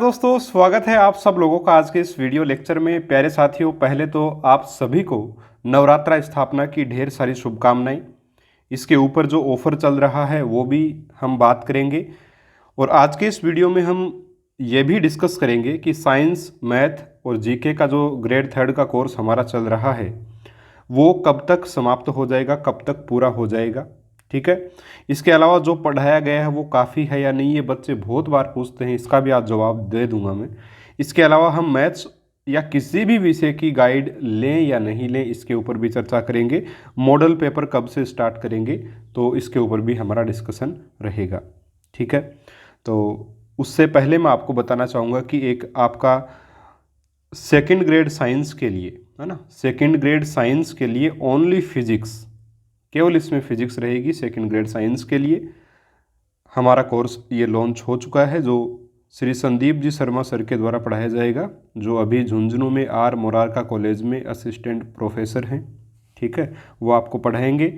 दोस्तों, स्वागत है आप सब लोगों का आज के इस वीडियो लेक्चर में। प्यारे साथियों, पहले तो आप सभी को नवरात्रा स्थापना की ढेर सारी शुभकामनाएं। इसके ऊपर जो ऑफर चल रहा है वो भी हम बात करेंगे। और आज के इस वीडियो में हम ये भी डिस्कस करेंगे कि साइंस, मैथ और जीके का जो ग्रेड 3 का कोर्स हमारा चल रहा है वो कब तक समाप्त हो जाएगा, कब तक पूरा हो जाएगा। ठीक है। इसके अलावा जो पढ़ाया गया है वो काफ़ी है या नहीं, ये बच्चे बहुत बार पूछते हैं, इसका भी आज जवाब दे दूंगा मैं। इसके अलावा हम मैथ्स या किसी भी विषय की गाइड लें या नहीं लें, इसके ऊपर भी चर्चा करेंगे। मॉडल पेपर कब से स्टार्ट करेंगे तो इसके ऊपर भी हमारा डिस्कशन रहेगा। ठीक है। तो उससे पहले मैं आपको बताना चाहूँगा कि एक आपका सेकेंड ग्रेड साइंस के लिए, है ना, सेकेंड ग्रेड साइंस के लिए ओनली फिजिक्स, केवल इसमें फिजिक्स रहेगी। सेकेंड ग्रेड साइंस के लिए हमारा कोर्स ये लॉन्च हो चुका है, जो श्री संदीप जी शर्मा सर के द्वारा पढ़ाया जाएगा, जो अभी झुंझुनू में आर मोरारका कॉलेज में असिस्टेंट प्रोफेसर हैं। ठीक है, वो आपको पढ़ाएंगे।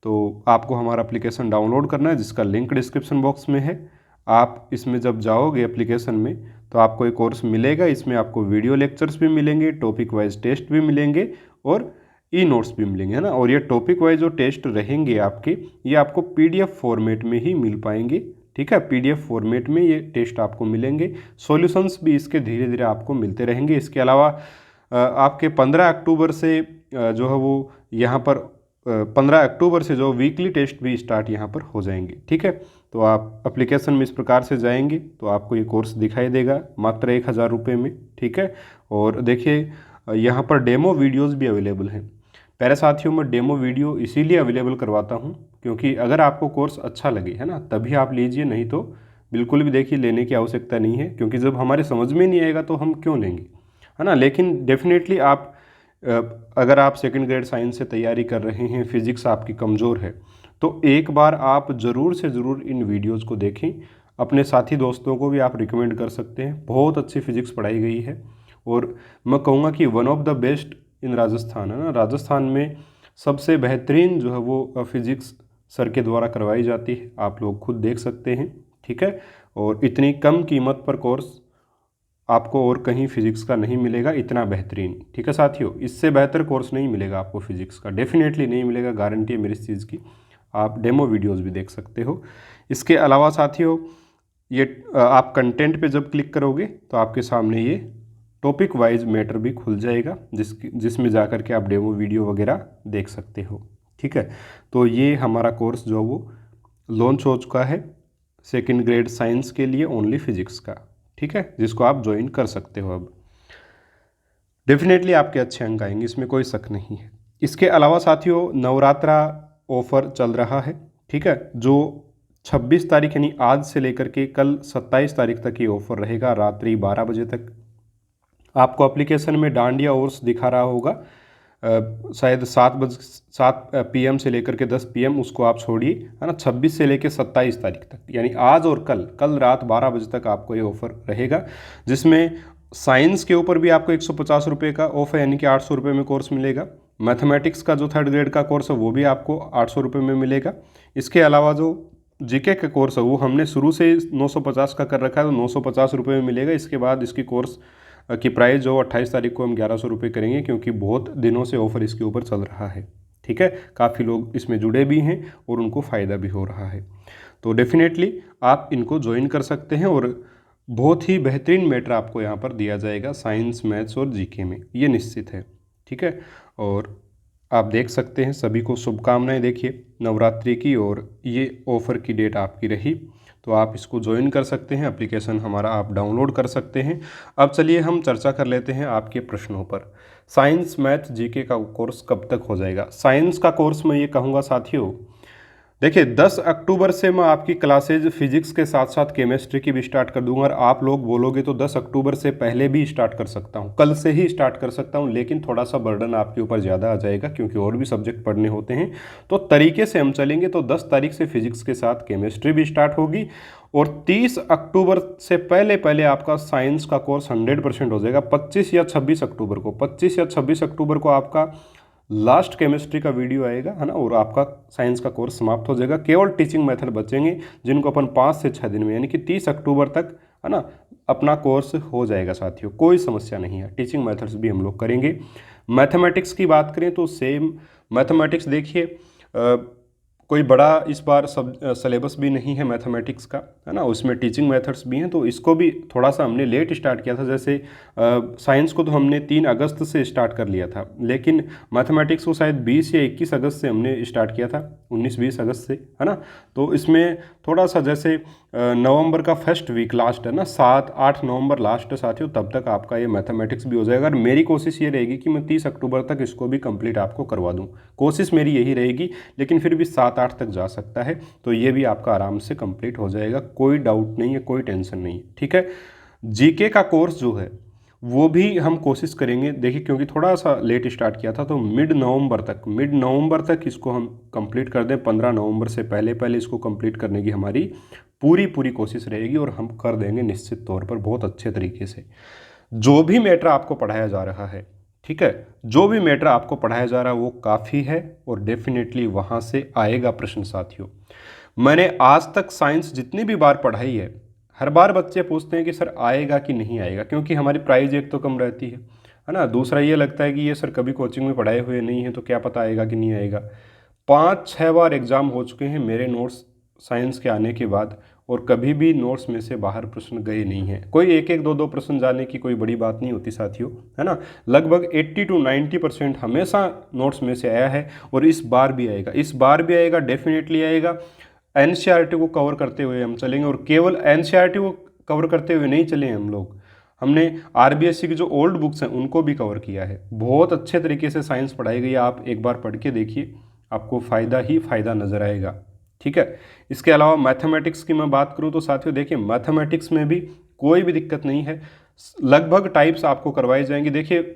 तो आपको हमारा एप्लीकेशन डाउनलोड करना है, जिसका लिंक डिस्क्रिप्शन बॉक्स में है। आप इसमें जब जाओगे एप्लीकेशन में तो आपको एक कोर्स मिलेगा। इसमें आपको वीडियो लेक्चर्स भी मिलेंगे, टॉपिक वाइज टेस्ट भी मिलेंगे और ई नोट्स भी मिलेंगे, है ना। और ये टॉपिक वाइज जो टेस्ट रहेंगे आपके, ये आपको पीडीएफ फॉर्मेट में ही मिल पाएंगे। ठीक है, पीडीएफ फॉर्मेट में ये टेस्ट आपको मिलेंगे। सॉल्यूशंस भी इसके धीरे धीरे आपको मिलते रहेंगे। इसके अलावा आपके 15 अक्टूबर से जो है वो यहाँ पर 15 अक्टूबर से जो वीकली टेस्ट भी स्टार्ट यहाँ पर हो जाएंगे। ठीक है, तो आप एप्लीकेशन में इस प्रकार से जाएंगे तो आपको ये कोर्स दिखाई देगा मात्र 1000 रुपये में। ठीक है, और देखिए यहाँ पर डेमो वीडियोज़ भी अवेलेबल हैं। प्यारे साथियों, मैं डेमो वीडियो इसीलिए अवेलेबल करवाता हूँ क्योंकि अगर आपको कोर्स अच्छा लगे, है ना, तभी आप लीजिए, नहीं तो बिल्कुल भी देखिए लेने की आवश्यकता नहीं है। क्योंकि जब हमारे समझ में नहीं आएगा तो हम क्यों लेंगे, है ना। लेकिन डेफिनेटली आप अगर आप सेकंड ग्रेड साइंस से तैयारी कर रहे हैं, फिजिक्स आपकी कमज़ोर है, तो एक बार आप ज़रूर से ज़रूर इन वीडियोज़ को देखें। अपने साथी दोस्तों को भी आप रिकमेंड कर सकते हैं। बहुत अच्छी फिजिक्स पढ़ाई गई है और मैं कहूँगा कि one of the best in Rajasthan, है ना। राजस्थान में सबसे बेहतरीन जो है वो फिजिक्स सर के द्वारा करवाई जाती है, आप लोग खुद देख सकते हैं। ठीक है, और इतनी कम कीमत पर कोर्स आपको और कहीं फिजिक्स का नहीं मिलेगा इतना बेहतरीन। ठीक है साथियों, इससे बेहतर कोर्स नहीं मिलेगा आपको फिजिक्स का, डेफिनेटली नहीं मिलेगा, गारंटी है मेरी इस चीज़ की। आप डेमो वीडियोज़ भी देख सकते हो। इसके अलावा साथियों, ये आप कंटेंट पे जब क्लिक करोगे तो आपके सामने ये टॉपिक वाइज मैटर भी खुल जाएगा, जिसमें जाकर के आप डेमो वीडियो वगैरह देख सकते हो। ठीक है, तो ये हमारा कोर्स जो वो लॉन्च हो चुका है सेकंड ग्रेड साइंस के लिए ओनली फिजिक्स का। ठीक है, जिसको आप ज्वाइन कर सकते हो। अब डेफिनेटली आपके अच्छे अंक आएंगे, इसमें कोई शक नहीं है। इसके अलावा साथियों, नवरात्रा ऑफर चल रहा है। ठीक है, जो 26 तारीख यानी आज से लेकर के कल 27 तारीख तक ये ऑफर रहेगा, रात्रि 12 बजे तक। आपको एप्लीकेशन में डांडिया ओर्स दिखा रहा होगा, शायद 7 PM से लेकर के 10 PM, उसको आप छोड़िए, है ना। 26 से लेकर 27 तारीख तक यानी आज और कल रात 12 बजे तक आपको ये ऑफ़र रहेगा, जिसमें साइंस के ऊपर भी आपको 150 रुपये का ऑफ है, यानी कि 800 रुपये में कोर्स मिलेगा। मैथमेटिक्स का जो 3rd ग्रेड का कोर्स है वो भी आपको 800 रुपये में मिलेगा। इसके अलावा जो जीके का कोर्स है वो हमने शुरू से 950 का कर रखा है, तो 950 रुपये में मिलेगा। इसके बाद इसकी कोर्स की प्राइस जो 28 तारीख को हम 1100 रुपये करेंगे, क्योंकि बहुत दिनों से ऑफर इसके ऊपर चल रहा है। ठीक है, काफ़ी लोग इसमें जुड़े भी हैं और उनको फ़ायदा भी हो रहा है। तो डेफिनेटली आप इनको ज्वाइन कर सकते हैं और बहुत ही बेहतरीन मैटर आपको यहाँ पर दिया जाएगा साइंस, मैथ्स और जीके में, ये निश्चित है। ठीक है, और आप देख सकते हैं, सभी को शुभकामनाएं। देखिए नवरात्रि की, और ये ऑफ़र की डेट आपकी रही, तो आप इसको ज्वाइन कर सकते हैं। एप्लीकेशन हमारा आप डाउनलोड कर सकते हैं। अब चलिए हम चर्चा कर लेते हैं आपके प्रश्नों पर। साइंस, मैथ, जीके का कोर्स कब तक हो जाएगा? साइंस का कोर्स मैं ये कहूँगा साथियों, देखिए 10 अक्टूबर से मैं आपकी क्लासेज फिजिक्स के साथ साथ केमिस्ट्री की भी स्टार्ट कर दूंगा। और आप लोग बोलोगे तो 10 अक्टूबर से पहले भी स्टार्ट कर सकता हूं, कल से ही स्टार्ट कर सकता हूं, लेकिन थोड़ा सा बर्डन आपके ऊपर ज़्यादा आ जाएगा क्योंकि और भी सब्जेक्ट पढ़ने होते हैं। तो तरीके से हम चलेंगे तो 10 तारीख से फिजिक्स के साथ केमिस्ट्री भी स्टार्ट होगी, और 30 अक्टूबर से पहले पहले आपका साइंस का कोर्स 100% हो जाएगा। 25 या 26 अक्टूबर को 25 या 26 अक्टूबर को आपका लास्ट केमिस्ट्री का वीडियो आएगा, है ना, और आपका साइंस का कोर्स समाप्त हो जाएगा। केवल टीचिंग मेथड बचेंगे, जिनको अपन 5 से 6 दिन में यानी कि 30 अक्टूबर तक, है ना, अपना कोर्स हो जाएगा साथियों, कोई समस्या नहीं है। टीचिंग मेथड्स भी हम लोग करेंगे। मैथमेटिक्स की बात करें तो सेम मैथमेटिक्स देखिए, कोई बड़ा इस बार सब सिलेबस भी नहीं है मैथमेटिक्स का, है ना, उसमें टीचिंग मेथड्स भी हैं, तो इसको भी थोड़ा सा हमने लेट स्टार्ट किया था। जैसे साइंस को तो हमने 3 अगस्त से स्टार्ट कर लिया था, लेकिन मैथमेटिक्स को शायद 20 या 21 अगस्त से हमने स्टार्ट किया था, 19-20 अगस्त से, है ना। तो इसमें थोड़ा सा जैसे नवंबर का फर्स्ट वीक लास्ट है ना, 7-8 नवंबर लास्ट है साथियों, तब तक आपका ये मैथमेटिक्स भी हो जाएगा। और मेरी कोशिश ये रहेगी कि मैं 30 अक्टूबर तक इसको भी कंप्लीट आपको करवा दूँ, कोशिश मेरी यही रहेगी, लेकिन फिर भी 7-8 तक जा सकता है, तो ये भी आपका आराम से कंप्लीट हो जाएगा, कोई डाउट नहीं है, कोई टेंशन नहीं है, ठीक है। जीके का कोर्स जो है वो भी हम कोशिश करेंगे, देखिए क्योंकि थोड़ा सा लेट स्टार्ट किया था, तो मिड नवंबर तक इसको हम कंप्लीट कर दें। 15 नवंबर से पहले पहले इसको कंप्लीट करने की हमारी पूरी कोशिश रहेगी, और हम कर देंगे निश्चित तौर पर बहुत अच्छे तरीके से। जो भी मैटर आपको पढ़ाया जा रहा है, ठीक है, जो भी मैटर आपको पढ़ाया जा रहा है वो काफ़ी है, और डेफिनेटली वहाँ से आएगा प्रश्न साथियों। मैंने आज तक साइंस जितनी भी बार पढ़ाई है, हर बार बच्चे पूछते हैं कि सर आएगा कि नहीं आएगा, क्योंकि हमारी प्राइस एक तो कम रहती है ना। दूसरा ये लगता है कि ये सर कभी कोचिंग में पढ़ाए हुए नहीं है, तो क्या पता आएगा कि नहीं आएगा। 5-6 बार एग्ज़ाम हो चुके हैं मेरे नोट्स साइंस के आने के बाद, और कभी भी नोट्स में से बाहर प्रश्न गए नहीं हैं। कोई एक 2 प्रश्न जाने की कोई बड़ी बात नहीं होती साथियों, है ना। लगभग 80 to 90% हमेशा नोट्स में से आया है, और इस बार भी आएगा, डेफिनेटली आएगा। एनसीईआरटी को कवर करते हुए हम चलेंगे, और केवल एनसीईआरटी को कवर करते हुए नहीं चले हम लोग, हमने आरबीएससी की जो ओल्ड बुक्स हैं उनको भी कवर किया है। बहुत अच्छे तरीके से साइंस पढ़ाई गई है, आप एक बार पढ़ के देखिए, आपको फ़ायदा ही फ़ायदा नज़र आएगा, ठीक है। इसके अलावा मैथमेटिक्स की मैं बात करूं तो साथियों देखिए, मैथमेटिक्स में भी कोई भी दिक्कत नहीं है, लगभग टाइप्स आपको करवाई जाएंगी। देखिए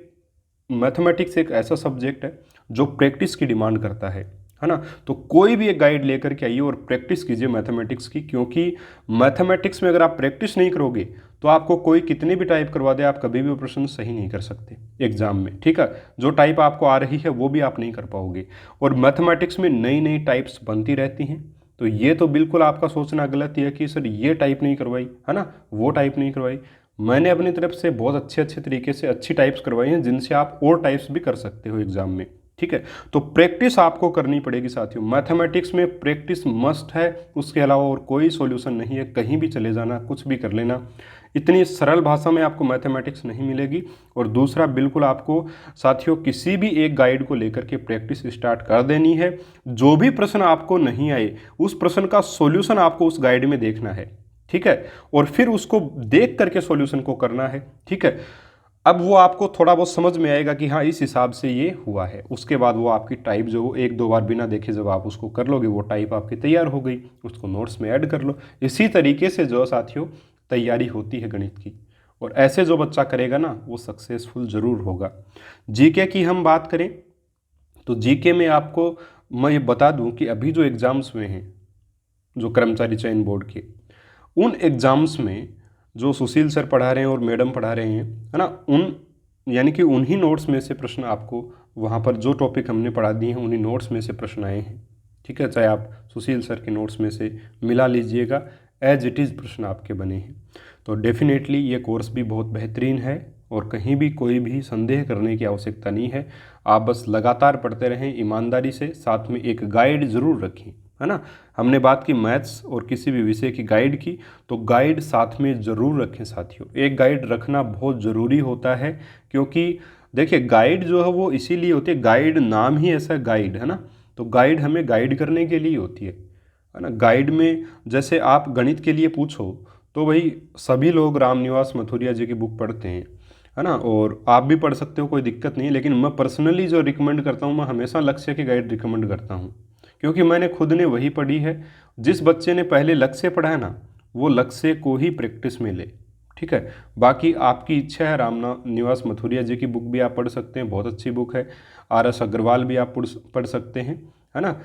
मैथमेटिक्स एक ऐसा सब्जेक्ट है जो प्रैक्टिस की डिमांड करता है ना। तो कोई भी एक गाइड लेकर के आइए और प्रैक्टिस कीजिए मैथमेटिक्स की, क्योंकि मैथमेटिक्स में अगर आप प्रैक्टिस नहीं करोगे तो आपको कोई कितनी भी टाइप करवा दे, आप कभी भी प्रश्न सही नहीं कर सकते एग्जाम में, ठीक है। जो टाइप आपको आ रही है वो भी आप नहीं कर पाओगे, और मैथमेटिक्स में नई नई टाइप्स बनती रहती हैं। तो ये तो बिल्कुल आपका सोचना गलत है कि सर ये टाइप नहीं करवाई, है ना, वो टाइप नहीं करवाई। मैंने अपनी तरफ से बहुत अच्छे तरीके से अच्छी टाइप्स करवाई हैं, जिनसे आप और टाइप्स भी कर सकते हो एग्जाम में, ठीक है। तो प्रैक्टिस आपको करनी पड़ेगी साथियों, मैथमेटिक्स में प्रैक्टिस मस्ट है, उसके अलावा और कोई सॉल्यूशन नहीं है। कहीं भी चले जाना, कुछ भी कर लेना, इतनी सरल भाषा में आपको मैथमेटिक्स नहीं मिलेगी। और दूसरा, बिल्कुल आपको साथियों किसी भी एक गाइड को लेकर के प्रैक्टिस स्टार्ट कर देनी है। जो भी प्रश्न आपको नहीं आए, उस प्रश्न का सॉल्यूशन आपको उस गाइड में देखना है, ठीक है, और फिर उसको देख करके सॉल्यूशन को करना है, ठीक है। अब वो आपको थोड़ा बहुत समझ में आएगा कि हाँ इस हिसाब से ये हुआ है, उसके बाद वो आपकी टाइप जो 1-2 बार बिना देखे जब आप उसको कर लोगे, वो टाइप आपकी तैयार हो गई, उसको नोट्स में ऐड कर लो। इसी तरीके से जो साथियों तैयारी होती है गणित की, और ऐसे जो बच्चा करेगा ना वो सक्सेसफुल ज़रूर होगा। जीके की हम बात करें तो जीके में आपको मैं ये बता दूं कि अभी जो एग्ज़ाम्स हुए हैं, जो कर्मचारी चयन बोर्ड के, उन एग्ज़ाम्स में जो सुशील सर पढ़ा रहे हैं और मैडम पढ़ा रहे हैं, है ना, उन यानी कि उन्हीं नोट्स में से प्रश्न आपको वहाँ पर जो टॉपिक हमने पढ़ा दिए हैं उन्हीं नोट्स में से प्रश्न आए हैं, ठीक है। चाहे आप सुशील सर के नोट्स में से मिला लीजिएगा, एज इट इज़ प्रश्न आपके बने हैं। तो डेफिनेटली ये कोर्स भी बहुत बेहतरीन है, और कहीं भी कोई भी संदेह करने की आवश्यकता नहीं है। आप बस लगातार पढ़ते रहें ईमानदारी से, साथ में एक गाइड ज़रूर रखें, है ना। हमने बात की मैथ्स और किसी भी विषय की गाइड की, तो गाइड साथ में ज़रूर रखें साथियों। एक गाइड रखना बहुत ज़रूरी होता है, क्योंकि देखिए गाइड जो है वो इसीलिए होती है, गाइड नाम ही ऐसा गाइड है ना, तो गाइड हमें गाइड करने के लिए होती है ना। गाइड में जैसे आप गणित के लिए पूछो तो भाई सभी लोग रामनिवास मथुरिया जी की बुक पढ़ते हैं, है ना, और आप भी पढ़ सकते हो, कोई दिक्कत नहीं है। लेकिन मैं पर्सनली जो रिकमेंड करता हूँ, मैं हमेशा लक्ष्य की गाइड रिकमेंड करता हूँ, क्योंकि मैंने खुद ने वही पढ़ी है। जिस बच्चे ने पहले लक्ष्य पढ़ा है ना, वो लक्ष्य को ही प्रैक्टिस में ले, ठीक है। बाकी आपकी इच्छा है, रामनिवास मथुरिया जी की बुक भी आप पढ़ सकते हैं, बहुत अच्छी बुक है। RS अग्रवाल भी आप पढ़ सकते हैं, है ना।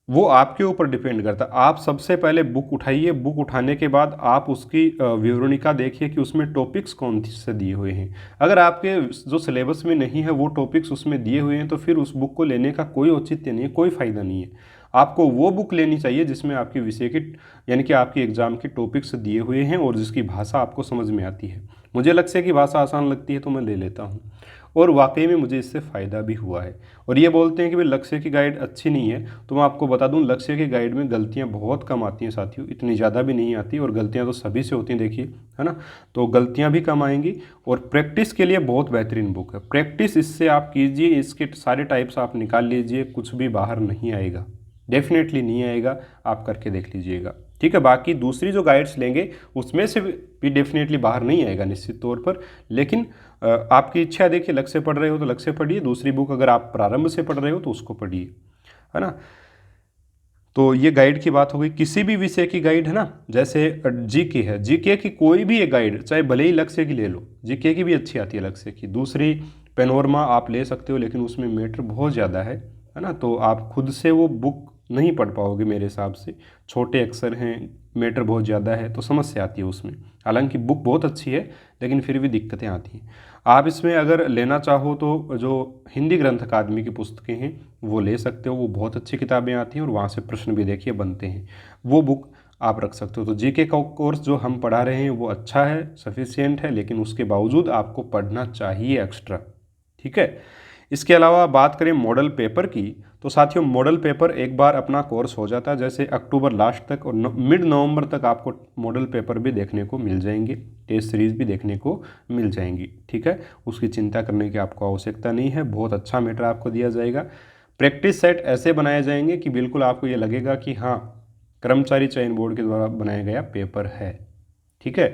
वो आपके ऊपर डिपेंड करता है। आप सबसे पहले बुक उठाइए, बुक उठाने के बाद आप उसकी विवरणिका देखिए कि उसमें टॉपिक्स कौन से दिए हुए हैं। अगर आपके जो सिलेबस में नहीं है वो टॉपिक्स उसमें दिए हुए हैं, तो फिर उस बुक को लेने का कोई औचित्य नहीं है, कोई फ़ायदा नहीं है। आपको वो बुक लेनी चाहिए जिसमें आपके विषय के यानी कि आपके एग्जाम के टॉपिक्स दिए हुए हैं और जिसकी भाषा आपको समझ में आती है। मुझे लक्ष्य की भाषा आसान लगती है तो मैं ले लेता हूँ, और वाकई में मुझे इससे फ़ायदा भी हुआ है। और ये बोलते हैं कि भाई लक्ष्य की गाइड अच्छी नहीं है, तो मैं आपको बता दूं लक्ष्य की गाइड में गलतियां बहुत कम आती हैं साथियों, इतनी ज़्यादा भी नहीं आती, और गलतियां तो सभी से होती हैं देखिए, है ना। तो गलतियां भी कम आएंगी, और प्रैक्टिस के लिए बहुत बेहतरीन बुक है। प्रैक्टिस इससे आप कीजिए, इसके सारे टाइप्स आप निकाल लीजिए, कुछ भी बाहर नहीं आएगा, डेफिनेटली नहीं आएगा, आप करके देख लीजिएगा, ठीक है। बाकी दूसरी जो गाइड्स लेंगे उसमें से भी डेफिनेटली बाहर नहीं आएगा निश्चित तौर पर, लेकिन आपकी इच्छा है, देखिए लक्ष्य पढ़ रहे हो तो लक्ष्य पढ़िए, दूसरी बुक अगर आप प्रारंभ से पढ़ रहे हो तो उसको पढ़िए, है ना। तो ये गाइड की बात हो गई। किसी भी विषय की गाइड है ना, जैसे जीके है, जीके की कोई भी एक गाइड, चाहे भले ही लक्ष्य की ले लो, जीके की भी अच्छी आती है लक्ष्य की। दूसरी पेनोरमा आप ले सकते हो, लेकिन उसमें मैटर बहुत ज़्यादा है ना, तो आप खुद से वो बुक नहीं पढ़ पाओगे मेरे हिसाब से, छोटे अक्षर हैं, मैटर बहुत ज़्यादा है, तो समस्या आती है उसमें। हालांकि बुक बहुत अच्छी है, लेकिन फिर भी दिक्कतें आती हैं। आप इसमें अगर लेना चाहो तो जो हिंदी ग्रंथ अकादमी की पुस्तकें हैं वो ले सकते हो, वो बहुत अच्छी किताबें आती हैं, और वहाँ से प्रश्न भी देखिए बनते हैं, वो बुक आप रख सकते हो। तो जीके का कोर्स जो हम पढ़ा रहे हैं वो अच्छा है, सफिशियंट है, लेकिन उसके बावजूद आपको पढ़ना चाहिए एक्स्ट्रा, ठीक है। इसके अलावा बात करें मॉडल पेपर की, तो साथियों मॉडल पेपर एक बार अपना कोर्स हो जाता है, जैसे अक्टूबर लास्ट तक और मिड नवंबर तक आपको मॉडल पेपर भी देखने को मिल जाएंगे, टेस्ट सीरीज भी देखने को मिल जाएंगी, ठीक है। उसकी चिंता करने की आपको आवश्यकता नहीं है, बहुत अच्छा मैटर आपको दिया जाएगा। प्रैक्टिस सेट ऐसे बनाए जाएंगे कि बिल्कुल आपको ये लगेगा कि हाँ कर्मचारी चयन बोर्ड के द्वारा बनाया गया पेपर है, ठीक है।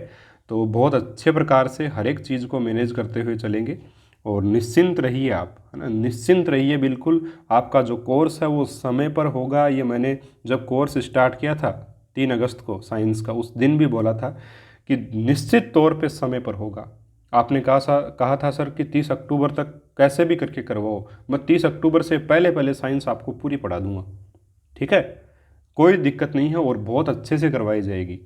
तो बहुत अच्छे प्रकार से हर एक चीज़ को मैनेज करते हुए चलेंगे, और निश्चिंत रहिए आप, है ना, निश्चिंत रहिए बिल्कुल। आपका जो कोर्स है वो समय पर होगा। ये मैंने जब कोर्स स्टार्ट किया था 3 अगस्त को साइंस का, उस दिन भी बोला था कि निश्चित तौर पे समय पर होगा। आपने कहा था सर कि 30 अक्टूबर तक कैसे भी करके करवाओ, मैं 30 अक्टूबर से पहले पहले साइंस आपको पूरी पढ़ा दूंगा, ठीक है, कोई दिक्कत नहीं है, और बहुत अच्छे से करवाई जाएगी।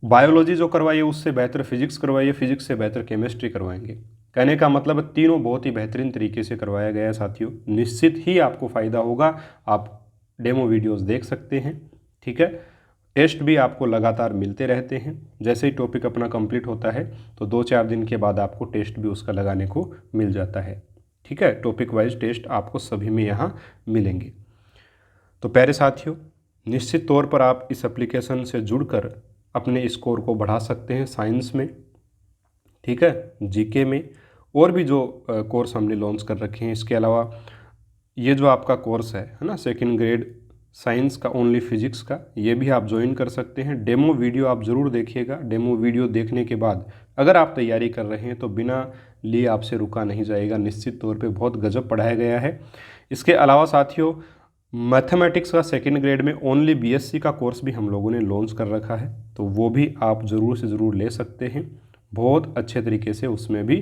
बायोलॉजी जो करवाइए उससे बेहतर फिजिक्स करवाइए, फिजिक्स से बेहतर केमिस्ट्री करवाएंगे। कहने का मतलब तीनों बहुत ही बेहतरीन तरीके से करवाया गया है साथियों, निश्चित ही आपको फ़ायदा होगा। आप डेमो वीडियोस देख सकते हैं, ठीक है। टेस्ट भी आपको लगातार मिलते रहते हैं, जैसे ही टॉपिक अपना कंप्लीट होता है तो 2-4 दिन के बाद आपको टेस्ट भी उसका लगाने को मिल जाता है, ठीक है। टॉपिक वाइज टेस्ट आपको सभी में यहाँ मिलेंगे। तो प्यारे साथियों, निश्चित तौर पर आप इस एप्लीकेशन से जुड़कर अपने स्कोर को बढ़ा सकते हैं साइंस में, ठीक है, जीके में, और भी जो कोर्स हमने लॉन्च कर रखे हैं। इसके अलावा ये जो आपका कोर्स है ना, सेकंड ग्रेड साइंस का ओनली फिजिक्स का, ये भी आप ज्वाइन कर सकते हैं। डेमो वीडियो आप ज़रूर देखिएगा। डेमो वीडियो देखने के बाद अगर आप तैयारी कर रहे हैं तो बिना लिए आपसे रुका नहीं जाएगा, निश्चित तौर पे बहुत गजब पढ़ाया गया है। इसके अलावा साथियों मैथमेटिक्स का सेकंड ग्रेड में ओनली बीएससी का कोर्स भी हम लोगों ने लॉन्च कर रखा है, तो वो भी आप ज़रूर से ज़रूर ले सकते हैं। बहुत अच्छे तरीके से उसमें भी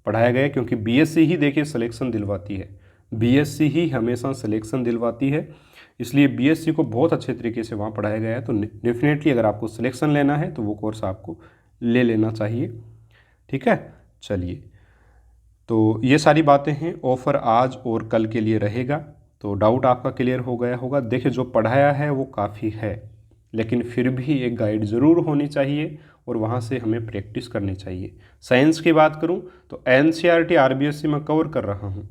पढ़ाया गया है, क्योंकि बीएससी ही देखिए सिलेक्शन दिलवाती है, बीएससी ही हमेशा सिलेक्शन दिलवाती है, इसलिए बीएससी को बहुत अच्छे तरीके से वहाँ पढ़ाया गया है। तो डेफिनेटली अगर आपको सिलेक्शन लेना है तो वो कोर्स आपको ले लेना चाहिए, ठीक है। चलिए, तो ये सारी बातें हैं, ऑफ़र आज और कल के लिए रहेगा, तो डाउट आपका क्लियर हो गया होगा। देखिए जो पढ़ाया है वो काफ़ी है, लेकिन फिर भी एक गाइड ज़रूर होनी चाहिए, और वहाँ से हमें प्रैक्टिस करनी चाहिए। साइंस की बात करूँ तो एनसीईआरटी आरबीएससी में कवर कर रहा हूँ,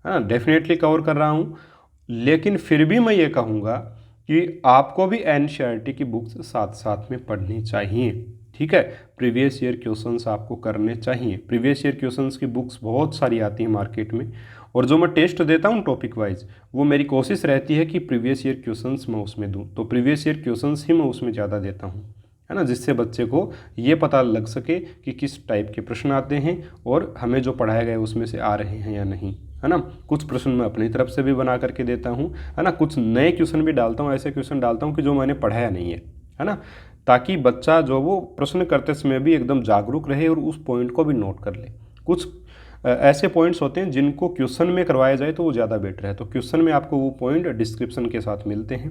हाँ डेफिनेटली कवर कर रहा हूँ, लेकिन फिर भी मैं ये कहूँगा कि आपको भी एनसीईआरटी की बुक्स साथ साथ में पढ़नी चाहिए, ठीक है। प्रीवियस ईयर क्वेश्चंस आपको करने चाहिए। प्रीवियस ईयर क्वेश्चंस की बुक्स बहुत सारी आती हैं मार्केट में, और जो मैं टेस्ट देता हूँ टॉपिक वाइज, वो मेरी कोशिश रहती है कि प्रीवियस ईयर क्वेश्चंस मैं उसमें दूँ, तो प्रीवियस ईयर क्वेश्चंस ही मैं उसमें ज़्यादा देता हूँ, है ना, जिससे बच्चे को ये पता लग सके कि किस टाइप के प्रश्न आते हैं और हमें जो पढ़ाया गया उसमें से आ रहे हैं या नहीं, है ना। कुछ प्रश्न मैं अपनी तरफ से भी बना करके देता हूँ, है ना, कुछ नए क्वेश्चन भी डालता हूँ, ऐसे क्वेश्चन डालता हूँ कि जो मैंने पढ़ाया नहीं है ना, ताकि बच्चा जो वो प्रश्न करते समय भी एकदम जागरूक रहे और उस पॉइंट को भी नोट कर ले। कुछ ऐसे पॉइंट्स होते हैं जिनको क्वेश्चन में करवाया जाए तो वो ज़्यादा बेटर है, तो क्वेश्चन में आपको वो पॉइंट डिस्क्रिप्शन के साथ मिलते हैं,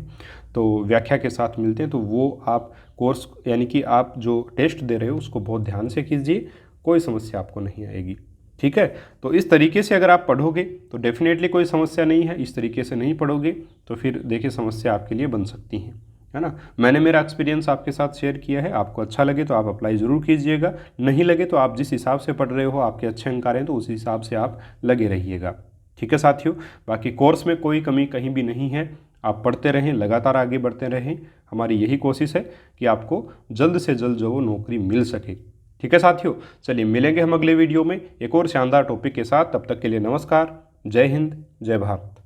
तो व्याख्या के साथ मिलते हैं, तो वो आप कोर्स यानी कि आप जो टेस्ट दे रहे हो उसको बहुत ध्यान से कीजिए, कोई समस्या आपको नहीं आएगी, ठीक है। तो इस तरीके से अगर आप पढ़ोगे तो डेफिनेटली कोई समस्या नहीं है, इस तरीके से नहीं पढ़ोगे तो फिर देखिए समस्या आपके लिए बन सकती है ना। मैंने मेरा एक्सपीरियंस आपके साथ शेयर किया है, आपको अच्छा लगे तो आप अप्लाई ज़रूर कीजिएगा, नहीं लगे तो आप जिस हिसाब से पढ़ रहे हो, आपके अच्छे अंक आ रहे हैं तो उस हिसाब से आप लगे रहिएगा। ठीक है साथियों, बाकी कोर्स में कोई कमी कहीं भी नहीं है, आप पढ़ते रहें, लगातार आगे बढ़ते रहें। हमारी यही कोशिश है कि आपको जल्द से जल्द जो वो नौकरी मिल सके। ठीक है साथियों, चलिए मिलेंगे हम अगले वीडियो में एक और शानदार टॉपिक के साथ। तब तक के लिए नमस्कार, जय हिंद, जय भारत।